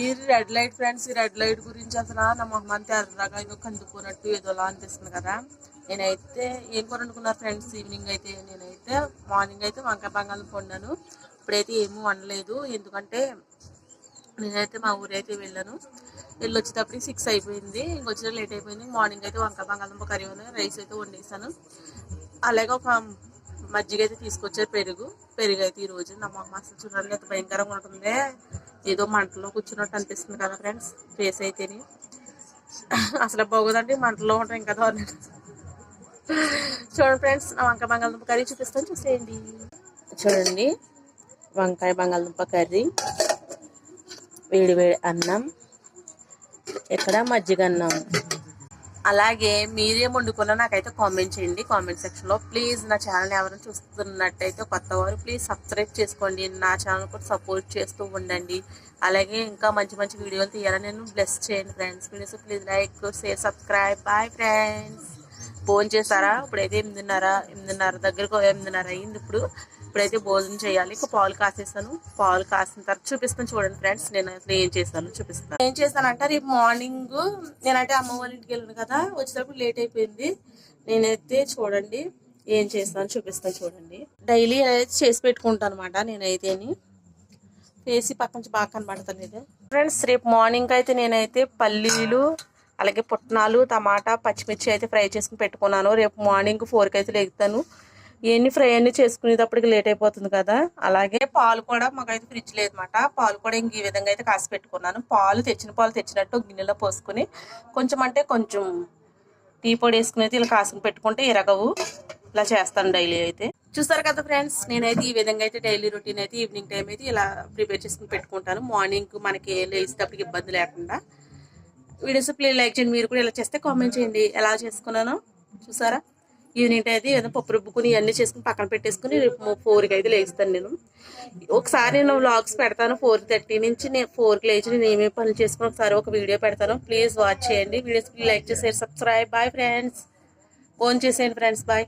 ఈ red light friends, ఈ red light గురించి అసలు నా మొహం అంతా ఎర్రగా ఏదో కందుకున్నట్టు ఏదోలా అనిపిస్తుంది కదా. నేనైతే ఏం కొనుక్కున్నారు ఫ్రెండ్స్ ఈవినింగ్ అయితే? నేనైతే మార్నింగ్ అయితే వంకాయ బంగాళదుంప వండాను. ఇప్పుడైతే ఏమీ వండలేదు, ఎందుకంటే నేనైతే మా ఊరైతే వెళ్ళాను. వెళ్ళి వచ్చేటప్పటికి 6 అయిపోయింది, ఇంకొచ్చిన లేట్ అయిపోయింది. మార్నింగ్ అయితే వంకాయ బంగాళదుంప కర్రీ రైస్ అయితే వండేసాను. అలాగే ఒక మజ్జిగ అయితే తీసుకొచ్చారు, పెరుగు అయితే ఈరోజు. నా మొహం అసలు చూడండి ఎంత భయంకరంగా ఉంటుంది, ఏదో మంటలో కూర్చున్నట్టు అనిపిస్తుంది కదా ఫ్రెండ్స్. ఫేస్ అయితేనే అసలు బాగోదండి, మంటలో ఉంటాం ఇంకా దారుణం. చూడండి ఫ్రెండ్స్, నా వంకాయ బంగాళదుంప కర్రీ చూపిస్తాను, చూసేయండి. చూడండి, వంకాయ బంగాళదుంప కర్రీ, వేడి వేడి అన్నం, ఇక్కడ మజ్జిగ అన్నం. అలాగే మీరేం వండుకున్నా నాకైతే కామెంట్ చేయండి కామెంట్ సెక్షన్లో. ప్లీజ్ నా ఛానల్ ఎవరైనా చూస్తున్నట్టయితే కొత్త వారు ప్లీజ్ సబ్స్క్రైబ్ చేసుకోండి, నా ఛానల్ కూడా సపోర్ట్ చేస్తూ ఉండండి. అలాగే ఇంకా మంచి మంచి వీడియోలు తీయాలని నేను బ్లెస్ చేయండి friends. Please please like share subscribe. Bye friends. Phone చేశారా? ఇప్పుడైతే 8:30 దగ్గరకు 8:30 అయ్యింది. ఇప్పుడైతే భోజనం చేయాలి. ఇంకా పాలు కాసేస్తాను. పాలు కాసిన తర్వాత చూపిస్తాను. చూడండి ఫ్రెండ్స్, నేను అసలు ఏం చేస్తాను చూపిస్తాను. ఏం చేస్తానంటే, రేపు మార్నింగ్ నేనైతే అమ్మ వాళ్ళ ఇంటికి వెళ్ళాను కదా, వచ్చేటప్పుడు లేట్ అయిపోయింది. నేనైతే చూడండి ఏం చేస్తాను చూపిస్తాను. చూడండి, డైలీ అయితే చేసి పెట్టుకుంటాను అనమాట. నేనైతేని వేసి పక్క నుంచి బాగా కనబడతాను ఫ్రెండ్స్. రేపు మార్నింగ్ అయితే నేనైతే పల్లీలు, అలాగే పుట్నాలు, టమాటా, పచ్చిమిర్చి అయితే ఫ్రై చేసుకుని పెట్టుకున్నాను. రేపు మార్నింగ్ 4కి అయితే లేగుతాను. ఇవన్నీ ఫ్రై అన్ని చేసుకునేటప్పటికి లేట్ అయిపోతుంది కదా. అలాగే పాలు కూడా మాకైతే ఫ్రిడ్జ్ లేదన్నమాట. పాలు కూడా ఇంక ఈ విధంగా అయితే కాసి పెట్టుకున్నాను. తెచ్చిన పాలు తెచ్చినట్టు గిన్నెలో పోసుకుని కొంచెం అంటే కొంచెం టీ పొడి వేసుకుని అయితే ఇలా కాసుకుని పెట్టుకుంటే ఎరగవు. ఇలా చేస్తాను డైలీ అయితే. చూస్తారు కదా ఫ్రెండ్స్, నేనైతే ఈ విధంగా అయితే డైలీ రొటీన్ అయితే ఈవినింగ్ టైం అయితే ఇలా ప్రిపేర్ చేసుకుని పెట్టుకుంటాను. మార్నింగ్ మనకి లేచేటప్పటికి ఇబ్బంది లేకుండా. వీడియోస్ ప్లీజ్ లైక్ చేయండి. మీరు కూడా ఇలా చేస్తే కామెంట్ చేయండి ఎలా చేసుకున్నానో. చూసారా, ఈవినింగ్ అయితే ఏదో పప్పు రుబ్బుకుని ఇవన్నీ చేసుకుని పక్కన పెట్టేసుకుని రేపు 4కి అయితే లేస్తాను. నేను ఒకసారి నేను వ్లాగ్స్ పెడతాను 4:30 నుంచి. నేను 4కి లేచి నేను ఏమేమి పనులు చేసుకుని ఒకసారి ఒక వీడియో పెడతాను. ప్లీజ్ వాచ్ చేయండి. వీడియోస్ ప్లీజ్ లైక్ చేసి సబ్స్క్రైబ్. Bye friends. ఫోన్ చేసేయండి ఫ్రెండ్స్. బాయ్.